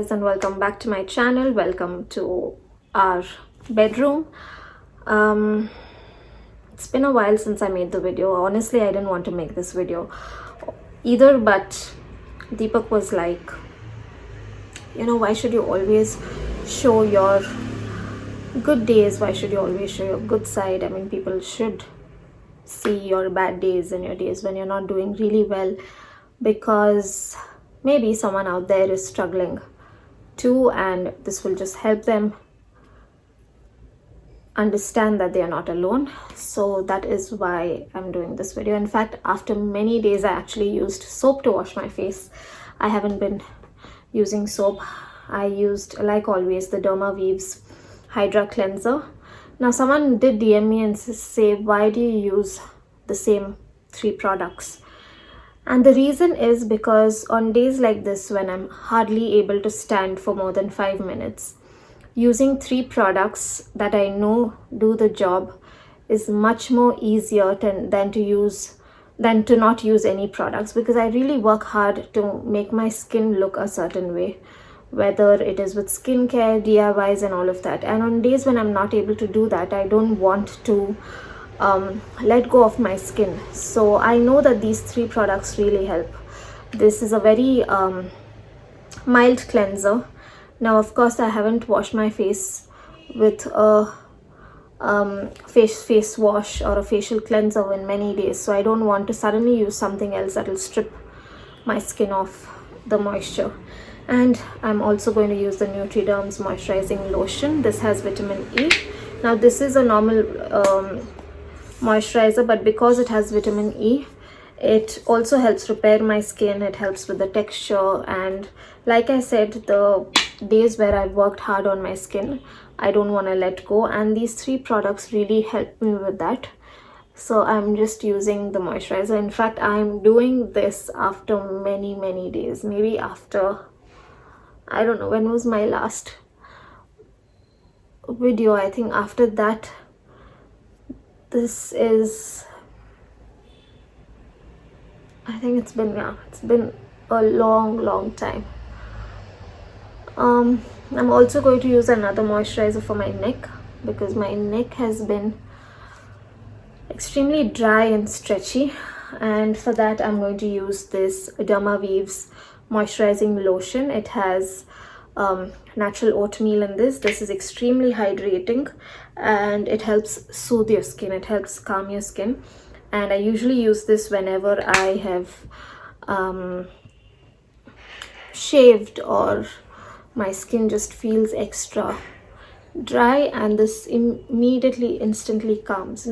guys, and welcome back to my channel. Welcome to our bedroom. It's been a while since I made the video. Honestly, I didn't want to make this video either, but Deepak was like, why should you always show your good days? Why should you always show your good side? I mean, people should see your bad days and your days when you're not doing really well, because maybe someone out there is struggling too, and this will just help them understand that they are not alone. So that is why I'm doing this video. In fact, after many days I actually used soap to wash my face. I haven't been using soap. I used, like always, the Dermaweave's Hydra Cleanser. Now someone did DM me and say, why do you use the same 3 products? And the reason is because on days like this, when I'm hardly able to stand for more than 5 minutes, using 3 products that I know do the job is much more easier than to not use any products, because I really work hard to make my skin look a certain way, whether it is with skincare, DIYs and all of that. And on days when I'm not able to do that, I don't want to let go of my skin. So I know that these 3 products really help. This is a very mild cleanser. Now of course I haven't washed my face with a face wash or a facial cleanser in many days, so I don't want to suddenly use something else that will strip my skin of the moisture. And I'm also going to use the Nutriderm's moisturizing lotion. This has vitamin E. Now this is a normal moisturizer, but because it has vitamin E, it also helps repair my skin. It helps with the texture, and like I said, the days where I've worked hard on my skin, I don't want to let go, and these 3 products really help me with that. So I'm just using the moisturizer. In fact, I'm doing this after many days, maybe after, I don't know, when was my last video? I think after that, this is, I think it's been a long time. I'm also going to use another moisturizer for my neck, because my neck has been extremely dry and stretchy, and for that I'm going to use this Dermaweave's moisturizing lotion. It has natural oatmeal in this. This is extremely hydrating, and it helps soothe your skin. It helps calm your skin, and I usually use this whenever I have shaved or my skin just feels extra dry, and this instantly calms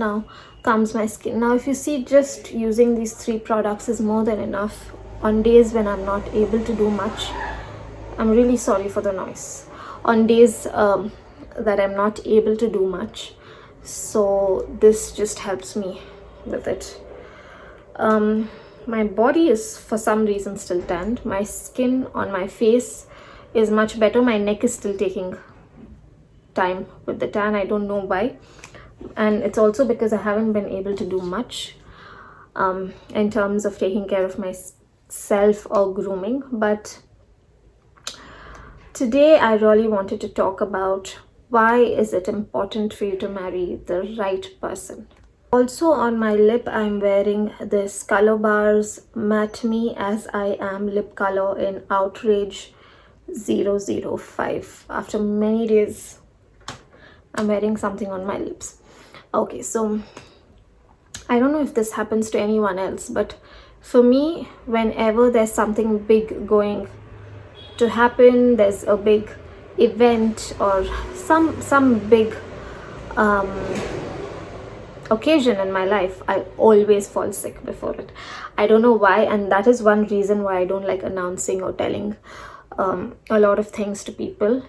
my skin. Now if you see, just using these 3 products is more than enough on days when I'm not able to do much. I'm really sorry for the noise. On days that I'm not able to do much, so this just helps me with it. My body is for some reason still tanned. My skin on my face is much better. My neck is still taking time with the tan. I don't know why, and it's also because I haven't been able to do much in terms of taking care of myself or grooming. But today I really wanted to talk about why is it important for you to marry the right person. Also on my lip, I'm wearing this Color Bars Matte Me As I Am lip color in Outrage 005. After many days I'm wearing something on my lips. Okay, so I don't know if this happens to anyone else, but for me, whenever there's something big going to happen, there's a big event or some big occasion in my life, I always fall sick before it. I don't know why, and that is one reason why I don't like announcing or telling a lot of things to people.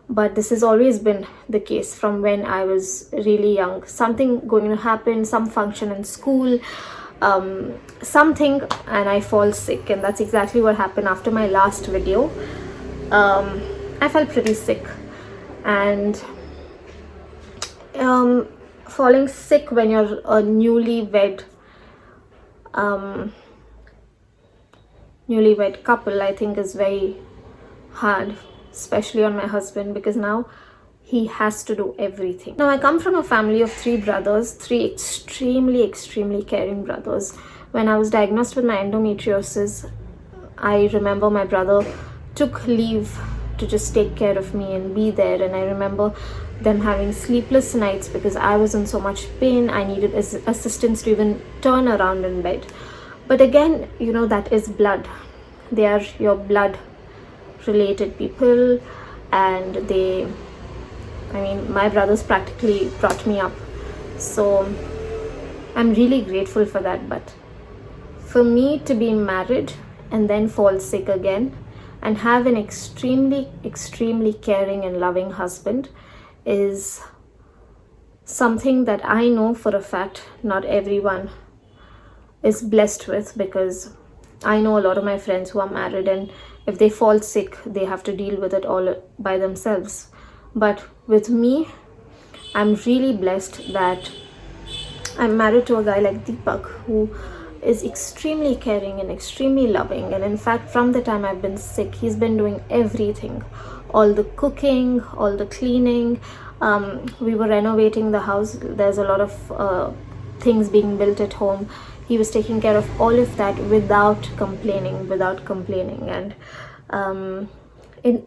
But this has always been the case from when I was really young. Something going to happen, some function in school, something, and I fall sick. And that's exactly what happened after my last video. I felt pretty sick, and falling sick when you're a newlywed couple, I think, is very hard. especially on my husband, because now he has to do everything. Now, I come from a family of 3 brothers, 3 extremely caring brothers. When I was diagnosed with my endometriosis, I remember my brother took leave to just take care of me and be there. And I remember them having sleepless nights because I was in so much pain. I needed assistance to even turn around in bed. But again, that is blood. They are your blood related people, and my brothers practically brought me up. So I'm really grateful for that. But for me to be married and then fall sick again and have an extremely caring and loving husband is something that I know for a fact not everyone is blessed with, because I know a lot of my friends who are married, and if they fall sick, they have to deal with it all by themselves. But with me, I'm really blessed that I'm married to a guy like Deepak, who is extremely caring and extremely loving. And in fact, from the time I've been sick, he's been doing everything, all the cooking, all the cleaning. We were renovating the house. There's a lot of things being built at home. He was taking care of all of that without complaining. And in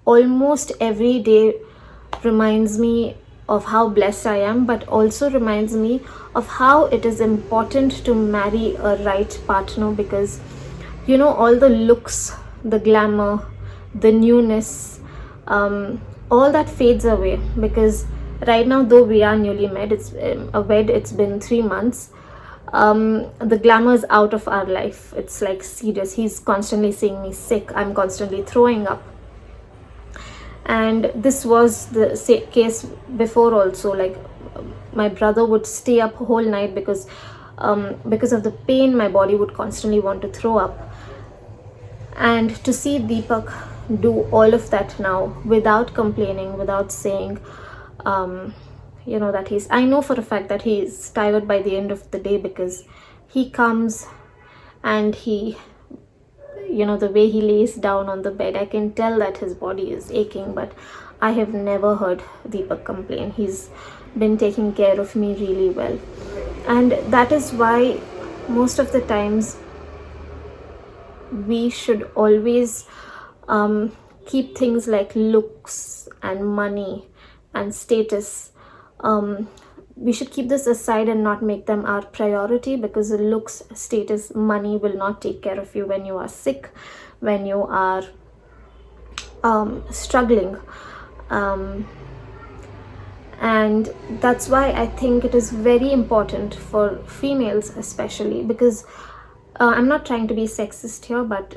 almost every day reminds me of how blessed I am, but also reminds me of how it is important to marry a right partner, because all the looks, the glamour, the newness, all that fades away. Because right now, though we are newly wed, it's been 3 months, the glamour is out of our life. It's like serious. He's constantly seeing me sick. I'm constantly throwing up. And this was the case before also. Like, my brother would stay up whole night because of the pain. My body would constantly want to throw up. And to see Deepak do all of that now without complaining, without saying, that I know for a fact that he's tired by the end of the day, because he comes and the way he lays down on the bed, I can tell that his body is aching. But I have never heard Deepak complain. He's been taking care of me really well. And that is why most of the times we should always keep things like looks and money and status. We should keep this aside and not make them our priority, because the looks, status, money will not take care of you when you are sick, when you are struggling. And that's why I think it is very important for females especially, because I'm not trying to be sexist here, but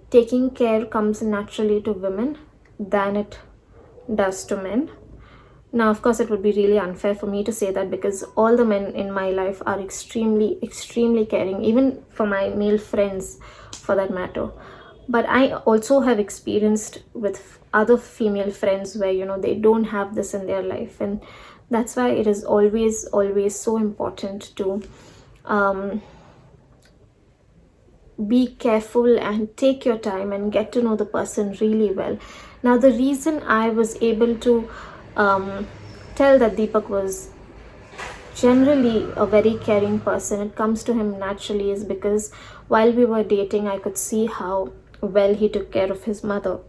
taking care comes naturally to women than it does to men. Now, of course, it would be really unfair for me to say that, because all the men in my life are extremely caring, even for my male friends for that matter. But I also have experienced with other female friends where, they don't have this in their life. And that's why it is always so important to be careful and take your time and get to know the person really well. Now, the reason I was able to tell that Deepak was generally a very caring person, it comes to him naturally, is because while we were dating, I could see how well he took care of his mother.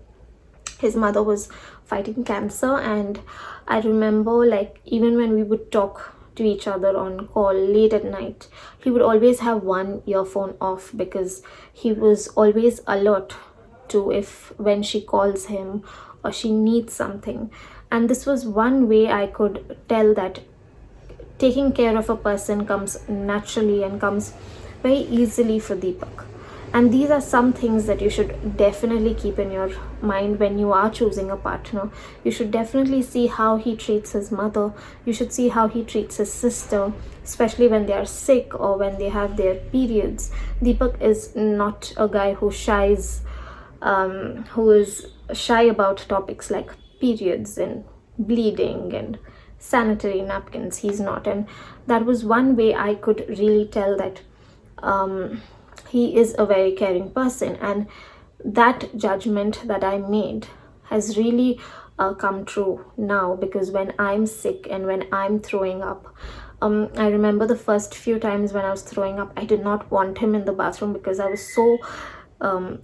His mother was fighting cancer, and I remember, like, even when we would talk to each other on call late at night, he would always have one earphone off, because he was always alert to when she calls him or she needs something. And this was one way I could tell that taking care of a person comes naturally and comes very easily for Deepak. And these are some things that you should definitely keep in your mind when you are choosing a partner. You should definitely see how he treats his mother. You should see how he treats his sister, especially when they are sick or when they have their periods. Deepak is not a guy who is shy about topics like periods and bleeding and sanitary napkins. He's not. And that was one way I could really tell that he is a very caring person. And that judgment that I made has really come true now, because when I'm sick and when I'm throwing up, I remember the first few times when I was throwing up, I did not want him in the bathroom because I was so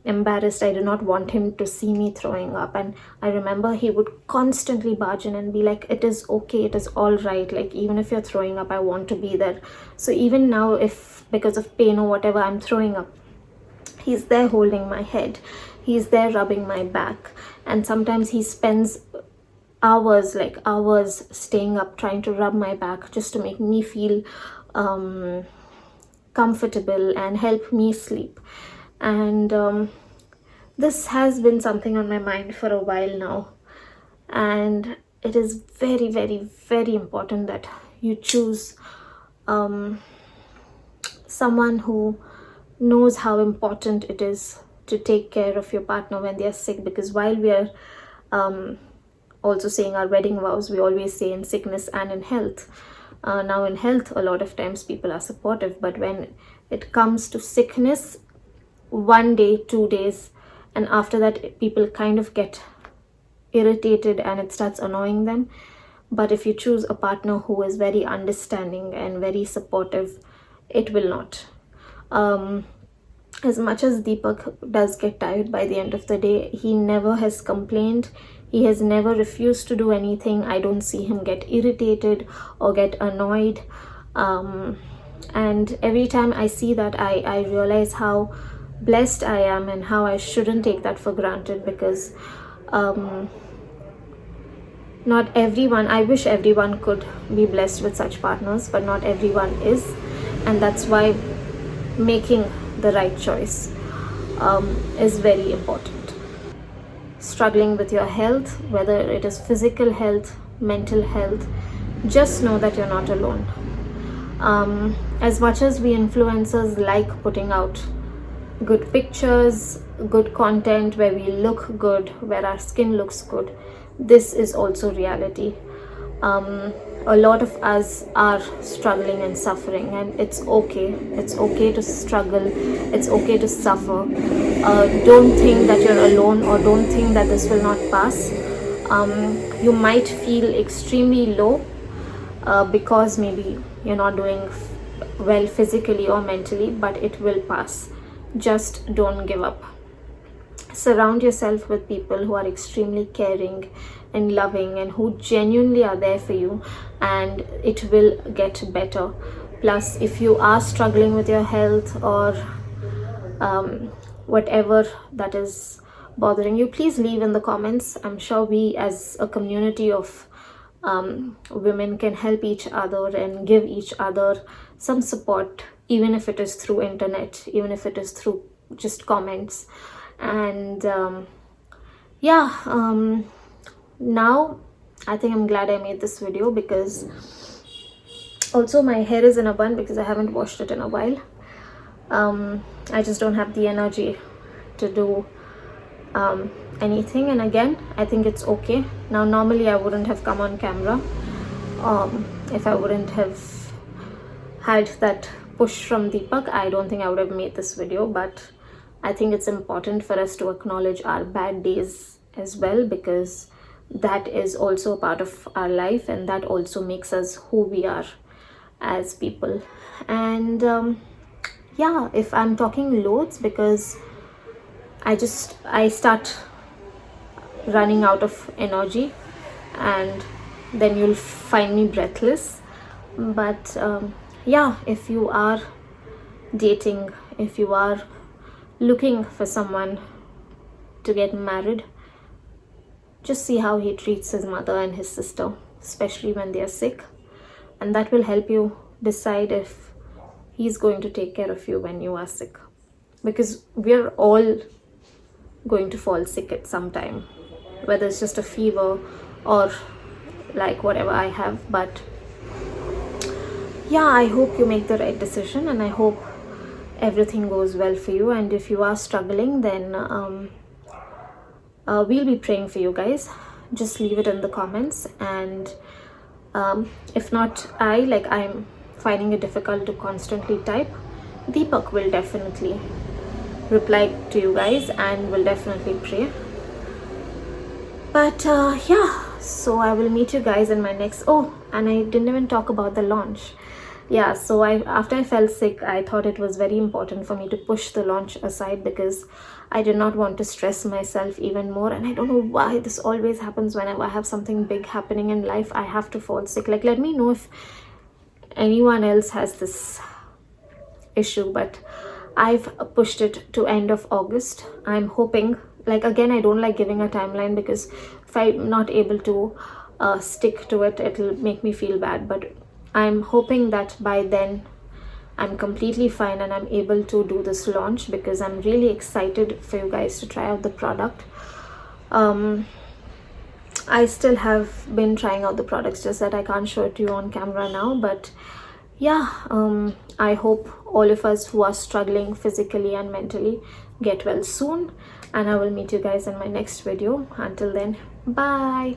embarrassed. I did not want him to see me throwing up. And I remember he would constantly barge in and be like, it is okay, it is all right, like even if you're throwing up, I want to be there. So even now, if because of pain or whatever I'm throwing up, he's there holding my head, he's there rubbing my back. And sometimes he spends hours, like hours, staying up trying to rub my back just to make me feel comfortable and help me sleep. And this has been something on my mind for a while now, and it is very, very, very important that you choose someone who knows how important it is to take care of your partner when they are sick. Because while we are also saying our wedding vows, we always say in sickness and in health. Now in health, a lot of times people are supportive, but when it comes to sickness, 1 day, 2 days, and after that people kind of get irritated and it starts annoying them. But if you choose a partner who is very understanding and very supportive, it will not. As much as Deepak does get tired by the end of the day, he never has complained. He has never refused to do anything. I don't see him get irritated or get annoyed. And every time I see that, I realize how blessed I am and how I shouldn't take that for granted. Because not everyone, I wish everyone could be blessed with such partners, but not everyone is. And that's why making the right choice is very important. Struggling with your health, whether it is physical health, mental health, just know that you're not alone. As much as we influencers like putting out good pictures, good content where we look good, where our skin looks good, this is also reality. A lot of us are struggling and suffering, and it's okay. It's okay to struggle. It's okay to suffer. Don't think that you're alone, or don't think that this will not pass. You might feel extremely low because maybe you're not doing well physically or mentally, but it will pass. Just don't give up. Surround yourself with people who are extremely caring and loving and who genuinely are there for you, and it will get better. Plus, if you are struggling with your health or whatever that is bothering you, please leave in the comments. I'm sure we as a community of women can help each other and give each other some support, even if it is through internet, even if it is through just comments. And now I think I'm glad I made this video, because also my hair is in a bun because I haven't washed it in a while. I just don't have the energy to do anything. And again, I think it's okay. Now normally I wouldn't have come on camera if I wouldn't have had that push from Deepak. I don't think I would have made this video, but I think it's important for us to acknowledge our bad days as well, because that is also a part of our life, and that also makes us who we are as people. And if I'm talking loads, because I start running out of energy, and then you'll find me breathless. But if you are dating, if you are looking for someone to get married, just see how he treats his mother and his sister, especially when they are sick, and that will help you decide if he's going to take care of you when you are sick. Because we're all going to fall sick at some time, whether it's just a fever or like whatever I have. But I hope you make the right decision, and I hope everything goes well for you. And if you are struggling, then we'll be praying for you guys. Just leave it in the comments. And if not, I'm finding it difficult to constantly type, Deepak will definitely reply to you guys and will definitely pray. But yeah, so I will meet you guys in my next. Oh, and I didn't even talk about the launch. Yeah, so after I fell sick, I thought it was very important for me to push the launch aside because I did not want to stress myself even more. And I don't know why this always happens whenever I have something big happening in life. I have to fall sick. Like, let me know if anyone else has this issue, but I've pushed it to end of August. I'm hoping, like, again, I don't like giving a timeline because if I'm not able to stick to it, it'll make me feel bad. But I'm hoping that by then I'm completely fine and I'm able to do this launch because I'm really excited for you guys to try out the product. I still have been trying out the products, just that I can't show it to you on camera now. But yeah, I hope all of us who are struggling physically and mentally get well soon, and I will meet you guys in my next video. Until then, bye.